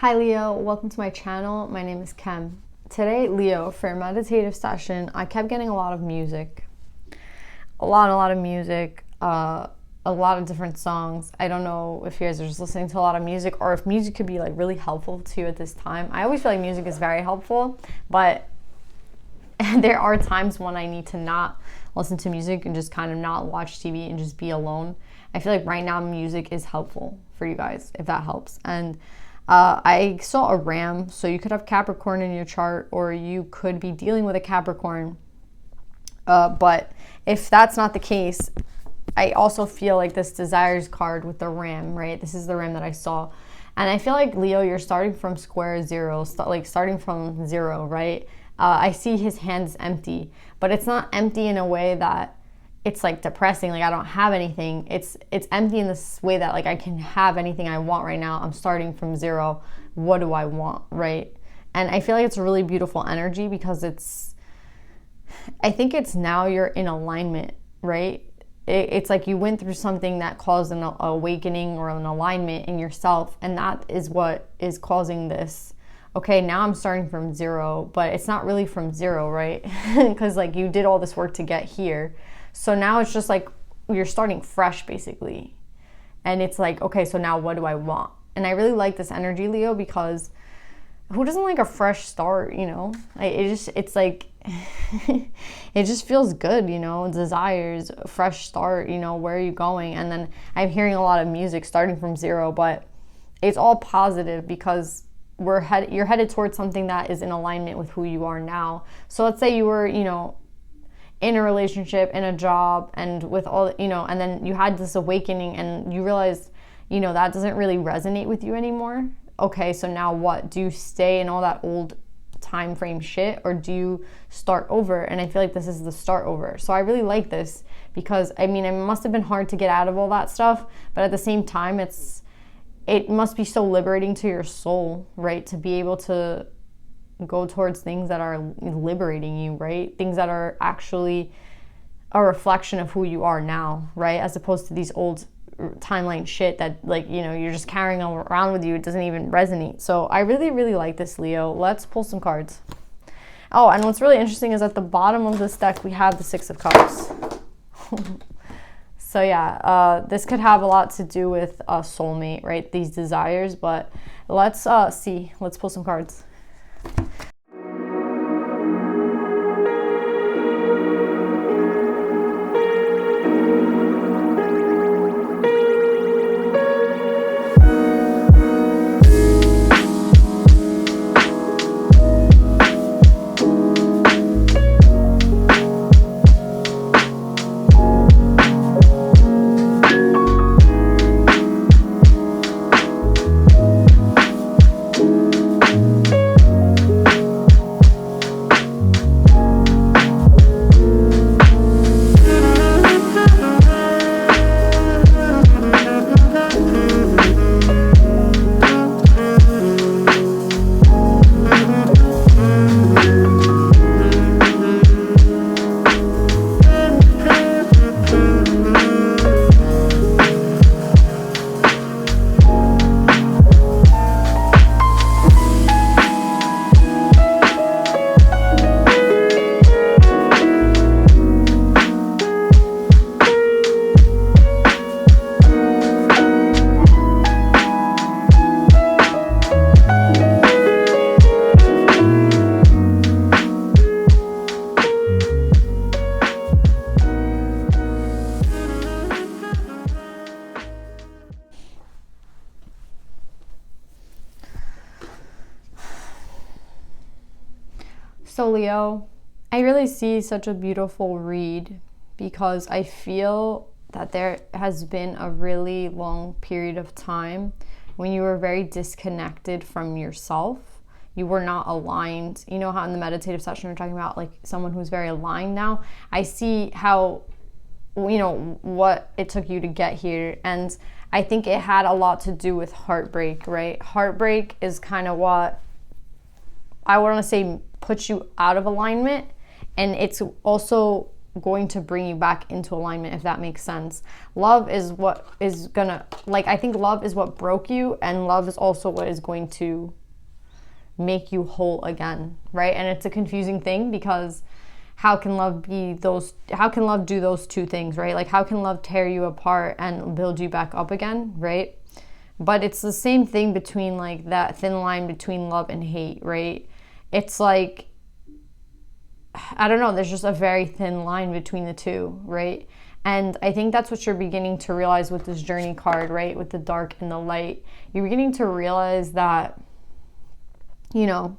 Hi Leo, welcome to my channel. My name is Kem. Today, Leo, for a meditative session, I kept getting a lot of music. A lot of music, a lot of different songs. I don't know if you guys are just listening to a lot of music or if music could be like really helpful to you at this time. I always feel like music is very helpful, but there are times when I need to not listen to music and just kind of not watch TV and just be alone. I feel like right now music is helpful for you guys, if that helps. And I saw a ram, so you could have Capricorn in your chart, or you could be dealing with a Capricorn. But if that's not the case, I also feel like this desires card with the ram, right? This is the ram that I saw. And I feel like, Leo, you're starting from square zero, starting from zero, right? I see his hands empty, but it's not empty in a way that it's like depressing, like I don't have anything. It's empty in this way that like I can have anything I want right now. I'm starting from zero. What do I want, right? And I feel like it's a really beautiful energy because I think it's now you're in alignment, right? It's like you went through something that caused an awakening or an alignment in yourself, and that is what is causing this. Okay, now I'm starting from zero, but it's not really from zero, right? Because like you did all this work to get here. So now it's just like you're starting fresh, basically. And it's like, okay, so now what do I want? And I really like this energy, Leo, because who doesn't like a fresh start, you know? It's like, it just feels good, you know? Desires, a fresh start, you know, where are you going? And then I'm hearing a lot of music starting from zero, but it's all positive because you're headed towards something that is in alignment with who you are now. So let's say you were, you know, in a relationship, in a job, and with all, you know, and then you had this awakening and you realized, you know, that doesn't really resonate with you anymore. Okay, so now what? Do you stay in all that old time frame shit, or do you start over? And I feel like this is the start over. So I really like this because, I mean, it must have been hard to get out of all that stuff, but at the same time, it must be so liberating to your soul, right? To be able to go towards things that are liberating you, right? Things that are actually a reflection of who you are now, right? As opposed to these old timeline shit that, like, you know, you're just carrying around with you. It doesn't even resonate. So I really, really like this, Leo. Let's pull some cards. Oh, and what's really interesting is at the bottom of this deck, we have the Six of Cups. So yeah, this could have a lot to do with a soulmate, right? These desires, but let's see. Let's pull some cards. So Leo, I really see such a beautiful read because I feel that there has been a really long period of time when you were very disconnected from yourself. You were not aligned. You know how in the meditative session we're talking about like someone who's very aligned now? I see how, you know, what it took you to get here. And I think it had a lot to do with heartbreak, right? Heartbreak is kind of what I want to say puts you out of alignment, and it's also going to bring you back into alignment, if that makes sense. Love is what is gonna, like, I think love is what broke you, and love is also what is going to make you whole again, right? And it's a confusing thing, because how can love do those two things, right? Like, how can love tear you apart and build you back up again, right? But it's the same thing between, like, that thin line between love and hate, right? It's like, I don't know, there's just a very thin line between the two, right? And I think that's what you're beginning to realize with this journey card, right? With the dark and the light. You're beginning to realize that, you know,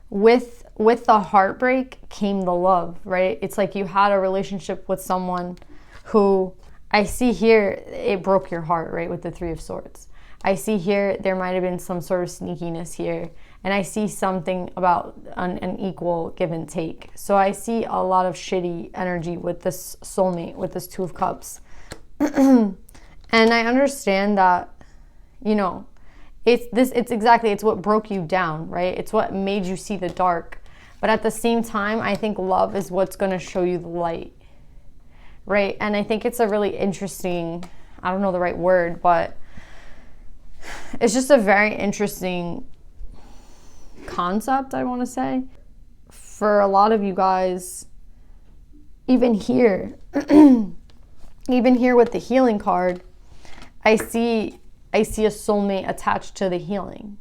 with the heartbreak came the love, right? It's like you had a relationship with someone who, I see here, it broke your heart, right? With the Three of Swords. I see here there might have been some sort of sneakiness here. And I see something about an equal give and take. So I see a lot of shitty energy with this soulmate, with this Two of Cups. And I understand that, you know, it's what broke you down, right? It's what made you see the dark. But at the same time, I think love is what's going to show you the light, right? And I think it's a really interesting, I don't know the right word, but it's just a very interesting concept, I want to say. For a lot of you guys, even here with the healing card, I see a soulmate attached to the healing,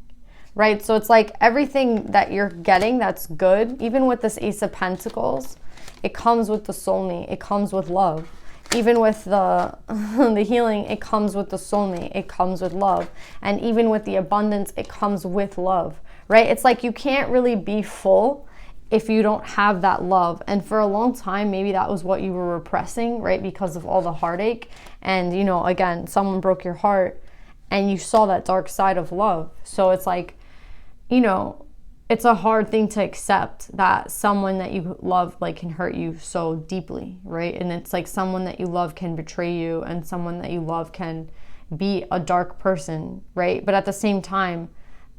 right? So it's like everything that you're getting that's good, even with this Ace of Pentacles, it comes with the soulmate, it comes with love. Even with the healing, it comes with the soulmate, it comes with love. And even with the abundance, it comes with love, right? It's like you can't really be full if you don't have that love. And for a long time, maybe that was what you were repressing, right? Because of all the heartache. And, you know, again, someone broke your heart and you saw that dark side of love. So it's like, you know, it's a hard thing to accept that someone that you love, like, can hurt you so deeply, right? And it's like someone that you love can betray you, and someone that you love can be a dark person, right? But at the same time,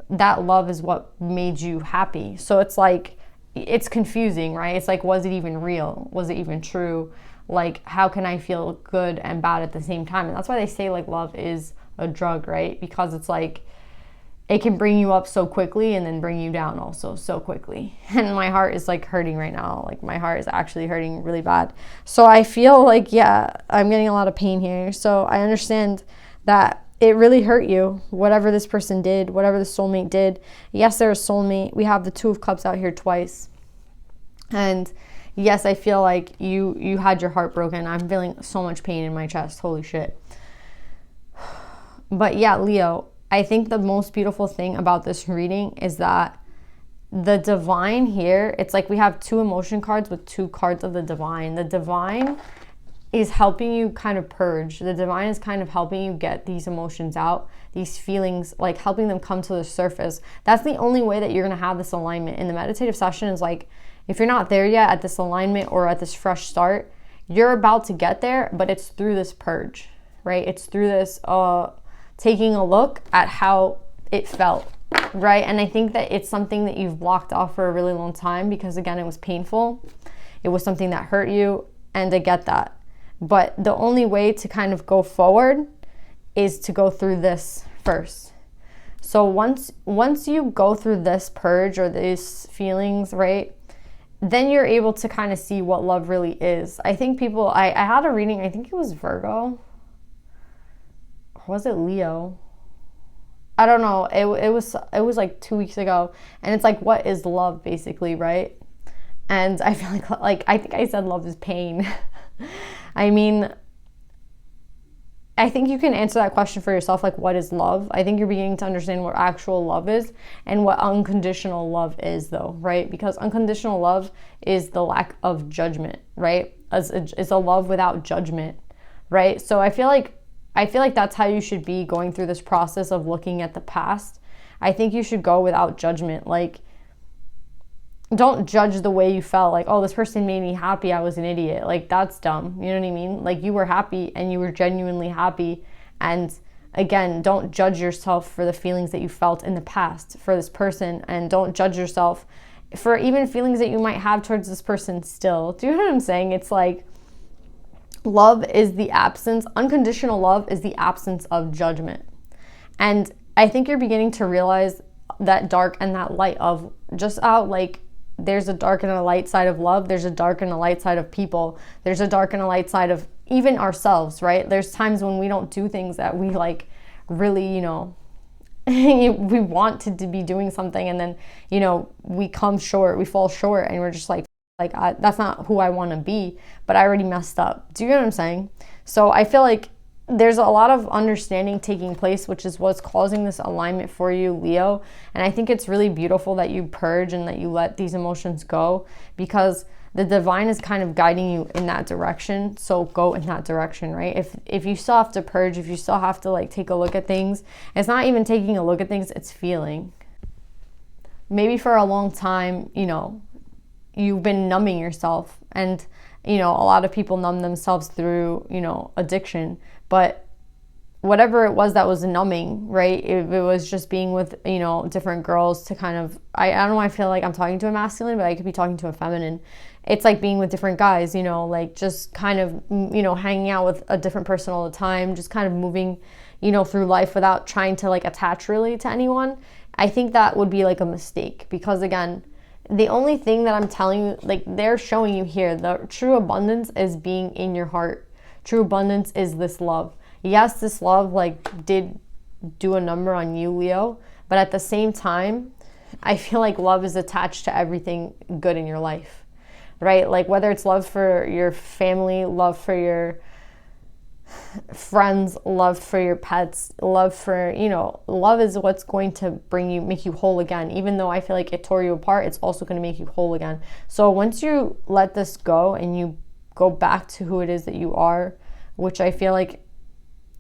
that love is what made you happy. So it's like, it's confusing, right? It's like, was it even real? Was it even true? Like, how can I feel good and bad at the same time? And that's why they say, like, love is a drug, right? Because it's like, it can bring you up so quickly and then bring you down also so quickly. And my heart is, like, hurting right now. Like, my heart is actually hurting really bad. So I feel like, yeah, I'm getting a lot of pain here. So I understand that it really hurt you, whatever this person did, whatever the soulmate did. Yes, they're a soulmate. We have the Two of Cups out here twice. And yes, I feel like you had your heart broken. I'm feeling so much pain in my chest. Holy shit. But yeah, Leo, I think the most beautiful thing about this reading is that the divine here, it's like we have two emotion cards with two cards of the divine. The divine is helping you kind of purge. The divine is kind of helping you get these emotions out, these feelings, like helping them come to the surface. That's the only way that you're going to have this alignment. In the meditative session is like, if you're not there yet at this alignment or at this fresh start, you're about to get there, but it's through this purge, right? It's through this taking a look at how it felt, right? And I think that it's something that you've blocked off for a really long time because, again, it was painful. It was something that hurt you, and I get that. But the only way to kind of go forward is to go through this first. So once you go through this purge or these feelings, right, then you're able to kind of see what love really is. I think people, I had a reading, I think it was Virgo. Was it Leo? I don't know. It was like 2 weeks ago, and it's like, what is love, basically, right? And I feel like I think I said love is pain. I mean, I think you can answer that question for yourself, like, what is love? I think you're beginning to understand what actual love is and what unconditional love is, though, right? Because unconditional love is the lack of judgment, right? It's a love without judgment, right? So I feel like that's how you should be going through this process of looking at the past. I think you should go without judgment. Like, don't judge the way you felt. Like, oh, this person made me happy, I was an idiot. Like, that's dumb. You know what I mean? Like, you were happy and you were genuinely happy. And again, don't judge yourself for the feelings that you felt in the past for this person. And don't judge yourself for even feelings that you might have towards this person still. Do you know what I'm saying? It's like love is the absence, unconditional love is the absence of judgment. And I think you're beginning to realize that dark and that light of just how like there's a dark and a light side of love. There's a dark and a light side of people. There's a dark and a light side of even ourselves, right? There's times when we don't do things that we like really, you know, we want to be doing something, and then, you know, we come short, we fall short, and we're just like that's not who I want to be, but I already messed up. Do you get what I'm saying? So I feel like there's a lot of understanding taking place, which is what's causing this alignment for you, Leo. And I think it's really beautiful that you purge and that you let these emotions go, because the divine is kind of guiding you in that direction. So go in that direction, right? If you still have to purge, if you still have to like take a look at things, it's not even taking a look at things, it's feeling. Maybe for a long time, you know, you've been numbing yourself, and, you know, a lot of people numb themselves through, you know, addiction. But whatever it was that was numbing, right? If it was just being with, you know, different girls to kind of, I don't know, I feel like I'm talking to a masculine, but I could be talking to a feminine. It's like being with different guys, you know, like just kind of, you know, hanging out with a different person all the time, just kind of moving, you know, through life without trying to like attach really to anyone. I think that would be like a mistake, because again, the only thing that I'm telling you, like they're showing you here, the true abundance is being in your heart. True abundance is this love. Yes, this love like did do a number on you, Leo, but at the same time, I feel like love is attached to everything good in your life, right? Like whether it's love for your family, love for your friends, love for your pets, love for, you know, love is what's going to make you whole again. Even though I feel like it tore you apart, it's also going to make you whole again. So once you let this go and you go back to who it is that you are, which I feel like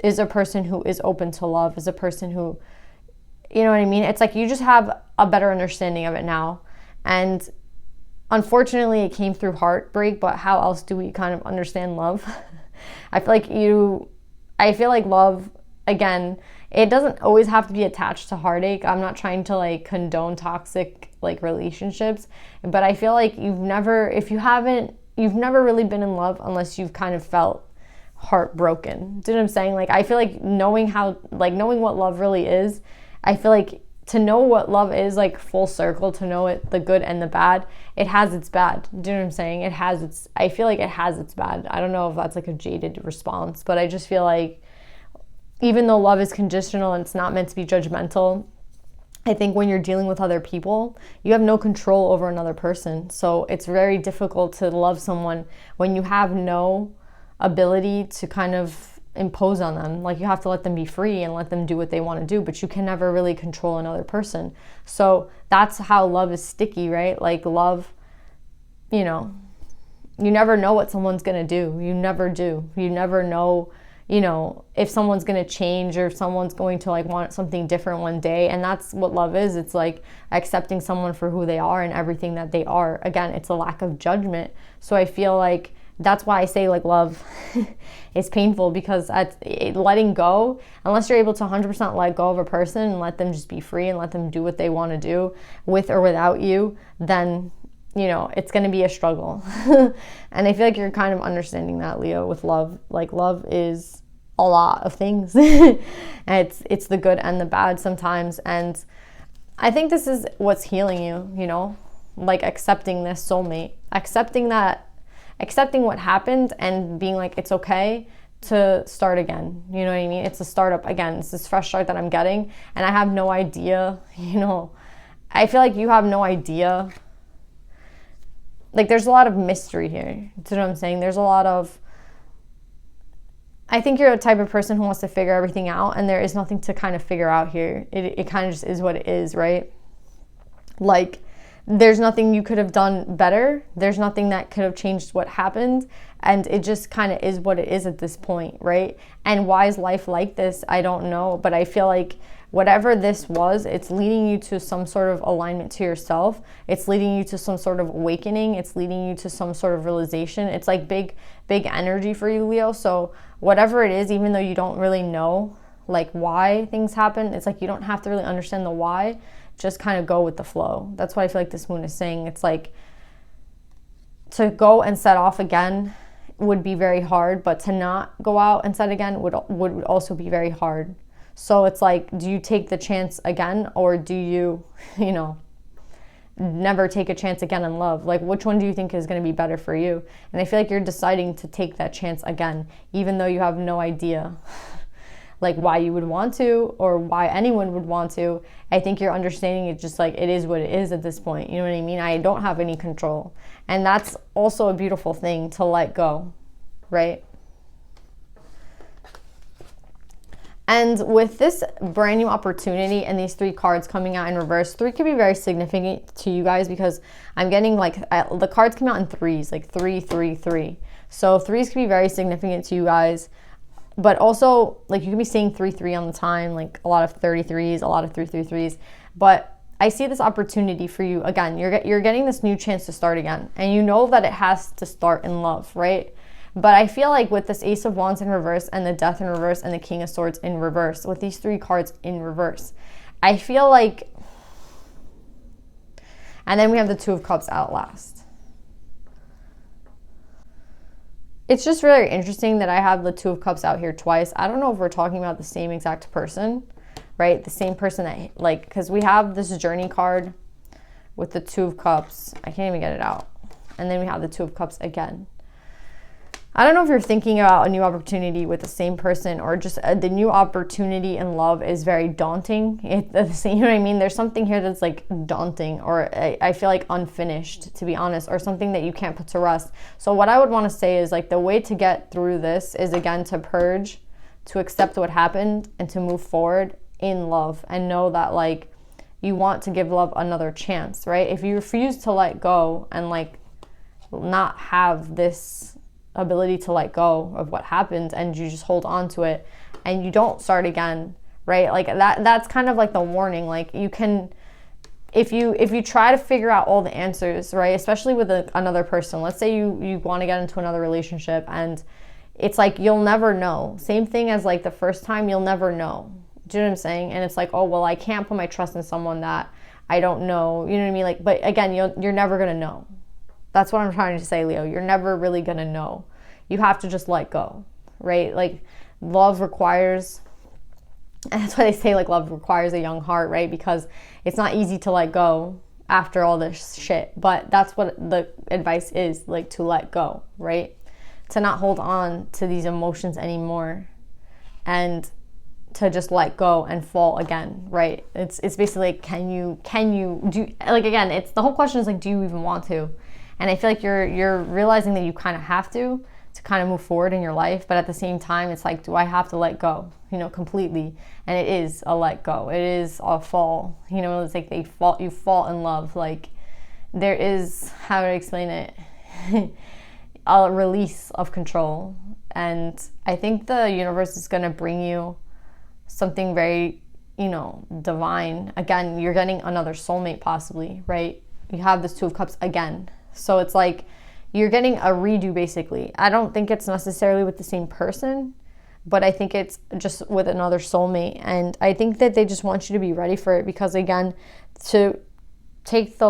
is a person who is open to love, is a person who, you know what I mean? It's like you just have a better understanding of it now. And unfortunately, it came through heartbreak, but how else do we kind of understand love? I feel like love, again, it doesn't always have to be attached to heartache. I'm not trying to like condone toxic like relationships, but I feel like you've never really been in love unless you've kind of felt heartbroken. Do you know what I'm saying? Like, I feel like knowing what love really is, I feel like to know what love is, like full circle, to know it, the good and the bad, it has its bad. Do you know what I'm saying? I feel like it has its bad. I don't know if that's like a jaded response, but I just feel like even though love is conditional and it's not meant to be judgmental, I think when you're dealing with other people, you have no control over another person. So it's very difficult to love someone when you have no ability to kind of impose on them. Like, you have to let them be free and let them do what they want to do, but you can never really control another person. So that's how love is sticky, right? Like, love, you know, you never know what someone's going to do. You never do. You never know, you know, if someone's going to change or if someone's going to like want something different one day. And that's what love is. It's like accepting someone for who they are and everything that they are. Again, it's a lack of judgment. So I feel like that's why I say like love is painful, because letting go, unless you're able to 100% let go of a person and let them just be free and let them do what they want to do with or without you, then, you know, it's going to be a struggle. And I feel like you're kind of understanding that, Leo, with love. Like, love is a lot of things. And it's the good and the bad sometimes. And I think this is what's healing you, you know, like accepting this soulmate, accepting what happened and being like, it's okay to start again. You know what I mean? It's a startup again. It's this fresh start that I'm getting. And I have no idea, you know, I feel like you have no idea. Like, there's a lot of mystery here. Do you know what I'm saying? There's a lot of, I think you're a type of person who wants to figure everything out, and there is nothing to kind of figure out here. It kind of just is what it is, right? Like, there's nothing you could have done better. There's nothing that could have changed what happened. And it just kind of is what it is at this point, right? And why is life like this? I don't know. But I feel like whatever this was, it's leading you to some sort of alignment to yourself. It's leading you to some sort of awakening. It's leading you to some sort of realization. It's like big energy for you, Leo. So whatever it is, even though you don't really know like why things happen. It's like you don't have to really understand the why, just kind of go with the flow. That's what I feel like this moon is saying. It's like to go and set off again would be very hard, but to not go out and set again would also be very hard. So it's like, do you take the chance again, or do you, never take a chance again in love? Like, which one do you think is going to be better for you? And I feel like you're deciding to take that chance again, even though you have no idea like why you would want to or why anyone would want to. I think you're understanding it just like it is what it is at this point. You know what I mean? I don't have any control. And that's also a beautiful thing, to let go, right? And with this brand new opportunity and these 3 cards coming out in reverse, 3 could be very significant to you guys, because I'm getting like the cards come out in 3s, like 3, 3, 3. So 3s could be very significant to you guys. But also, like, you can be saying 3, 3 on the time, like a lot of 33s, a lot of 3, 3, 3s. But I see this opportunity for you. Again, you're getting this new chance to start again. And you know that it has to start in love, right? But I feel like with this Ace of Wands in reverse and the Death in reverse and the King of Swords in reverse, with these 3 cards in reverse, I feel like, and then we have the 2 of Cups out last. It's just really interesting that I have the 2 of Cups out here twice. I don't know if we're talking about the same exact person, right? The same person that, like, because we have this Journey card with the 2 of Cups. I can't even get it out. And then we have the 2 of Cups again. I don't know if you're thinking about a new opportunity with the same person, or just the new opportunity in love is very daunting. You know what I mean? There's something here that's like daunting, or I feel like unfinished, to be honest, or something that you can't put to rest. So what I would want to say is, like, the way to get through this is, again, to purge, to accept what happened, and to move forward in love, and know that, like, you want to give love another chance, right? If you refuse to let go and, like, not have this ability to let go of what happened, and you just hold on to it and you don't start again, right? Like that's kind of like the warning. Like, you can, if you try to figure out all the answers, right, especially with another person, let's say you want to get into another relationship, and it's like you'll never know. Same thing as like the first time, you'll never know. Do you know what I'm saying? And it's like, oh, well, I can't put my trust in someone that I don't know. You know what I mean? Like, but again, you're never gonna know. That's what I'm trying to say, Leo. You're never really going to know. You have to just let go, right? Like, love requires, and that's why they say, like, love requires a young heart, right? Because it's not easy to let go after all this shit. But that's what the advice is, like, to let go, right? To not hold on to these emotions anymore, and to just let go and fall again, right? It's basically like, can you do, like, again, it's the whole question is like, do you even want to? And I feel like you're realizing that you kind of have to kind of move forward in your life. But at the same time, it's like, do I have to let go, completely? And it is a let go. It is a fall. It's like you fall in love. Like, there is, how do I explain it? A release of control. And I think the universe is going to bring you something very, divine. Again, you're getting another soulmate possibly, right? You have this 2 of Cups again. So it's like you're getting a redo, basically. I don't think it's necessarily with the same person, but I think it's just with another soulmate. And I think that they just want you to be ready for it, because, again, to take the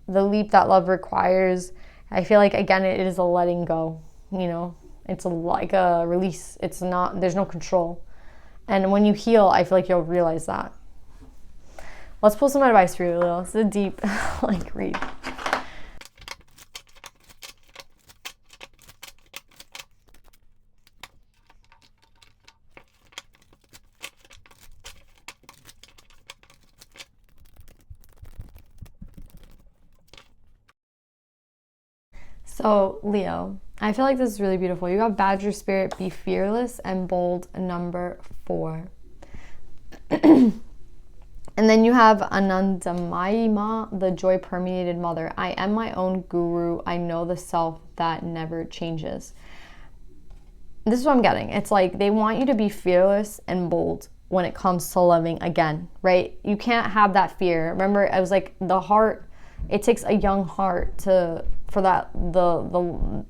leap that love requires, I feel like, again, it is a letting go. It's like a release. It's not, there's no control. And when you heal, I feel like you'll realize that. Let's pull some advice for you, Leo. It's a deep, read. So, Leo, I feel like this is really beautiful. You have Badger Spirit, be fearless and bold, number 4. And then you have Anandamayima, the joy permeated mother. I am my own guru. I know the self that never changes. This is what I'm getting. It's like they want you to be fearless and bold when it comes to loving again, right? You can't have that fear. Remember, I was like, the heart, it takes a young heart to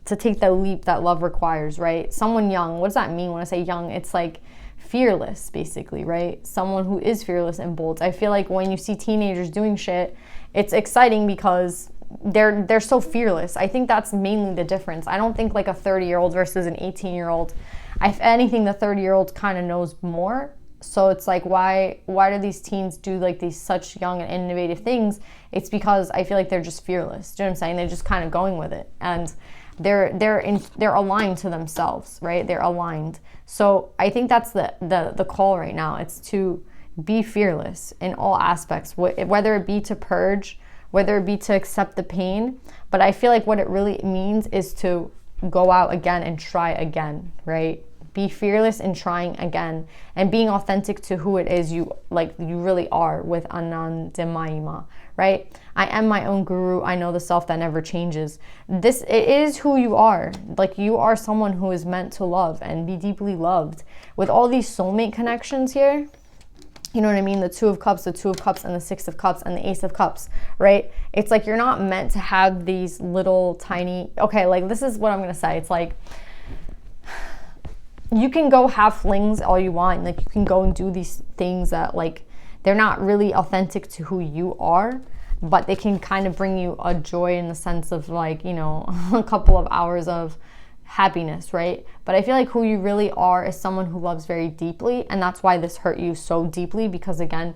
take the leap that love requires, right? Someone young. What does that mean when I say young? It's like fearless, basically, right? Someone who is fearless and bold. I feel like when you see teenagers doing shit, it's exciting because they're so fearless. I think that's mainly the difference. I don't think like a 30-year-old versus an 18-year-old. If anything, the 30-year-old kind of knows more. So it's like, why do these teens do like these such young and innovative things? It's because I feel like they're just fearless. Do you know what I'm saying? They're just kind of going with it, and they're aligned to themselves, right? They're aligned. So I think that's the call right now. It's to be fearless in all aspects, whether it be to purge, whether it be to accept the pain. But I feel like what it really means is to go out again and try again, right? Be fearless in trying again and being authentic to who it is you really are with Anandamaima, right? I am my own guru. I know the self that never changes. It is who you are. Like, you are someone who is meant to love and be deeply loved. With all these soulmate connections here, you know what I mean? The Two of Cups, the Two of Cups, and the Six of Cups, and the Ace of Cups, right? It's like you're not meant to have these little tiny, okay, like this is what I'm going to say. It's like, you can go have flings all you want. Like, you can go and do these things that, like, they're not really authentic to who you are, but they can kind of bring you a joy in the sense of, like, you know, a couple of hours of happiness, right? But I feel like who you really are is someone who loves very deeply, and that's why this hurt you so deeply, because again,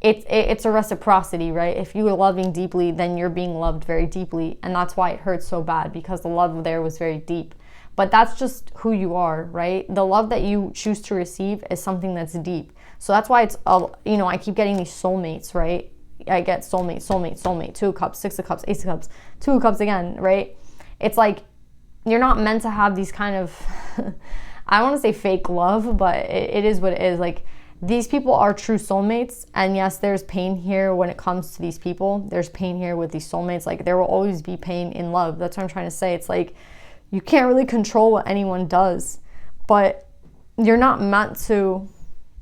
it's a reciprocity, right? If you are loving deeply, then you're being loved very deeply, and that's why it hurts so bad, because the love there was very deep. But that's just who you are, right? The love that you choose to receive is something that's deep. So that's why it's, you know, I keep getting these soulmates, right? I get soulmate, Two of Cups, Six of Cups, Ace of Cups, Two of Cups again, right? It's like, you're not meant to have these kind of, I don't want to say fake love, but it is what it is. Like, these people are true soulmates. And yes, there's pain here when it comes to these people. There's pain here with these soulmates. Like, there will always be pain in love. That's what I'm trying to say. It's like, you can't really control what anyone does, but you're not meant to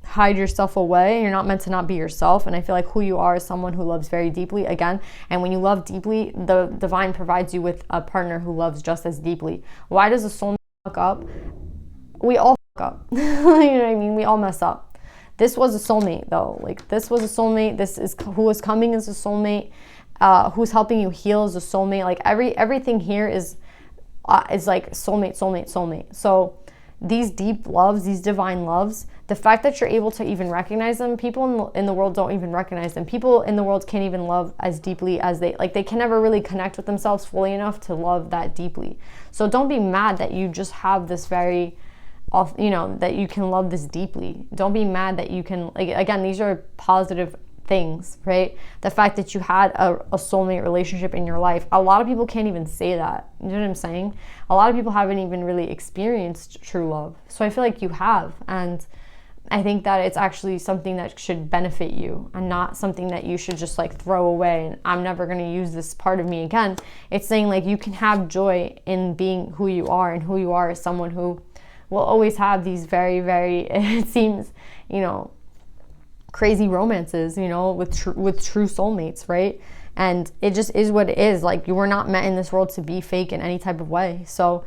hide yourself away. You're not meant to not be yourself. And I feel like who you are is someone who loves very deeply, again. And when you love deeply, the divine provides you with a partner who loves just as deeply. Why does a soulmate fuck up? We all fuck up. You know what I mean? We all mess up. This was a soulmate, though. Like, this was a soulmate. This is who is coming as a soulmate. Who's helping you heal is a soulmate. Like, everything here is like soulmate. So these deep loves, these divine loves, the fact that you're able to even recognize them, people in the world don't even recognize them. People in the world can't even love as deeply as they can never really connect with themselves fully enough to love that deeply. So don't be mad that you just have this very, you know, that you can love this deeply. Don't be mad that you can, like, again, these are positive things, right? The fact that you had a soulmate relationship in your life, a lot of people can't even say that. You know what I'm saying? A lot of people haven't even really experienced true love. So I feel like you have, and I think that it's actually something that should benefit you and not something that you should just like throw away and I'm never going to use this part of me again. It's saying like you can have joy in being who you are, and who you are is someone who will always have these very, very, it seems, you know, crazy romances, you know, with true soulmates, right? And it just is what it is. Like, you were not meant in this world to be fake in any type of way. So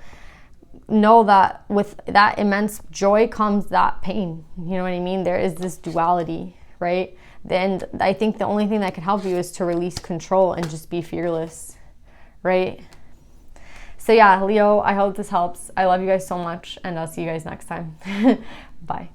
know that with that immense joy comes that pain. You know what I mean? There is this duality, right? And I think the only thing that can help you is to release control and just be fearless, right? So yeah, Leo, I hope this helps. I love you guys so much, and I'll see you guys next time. Bye.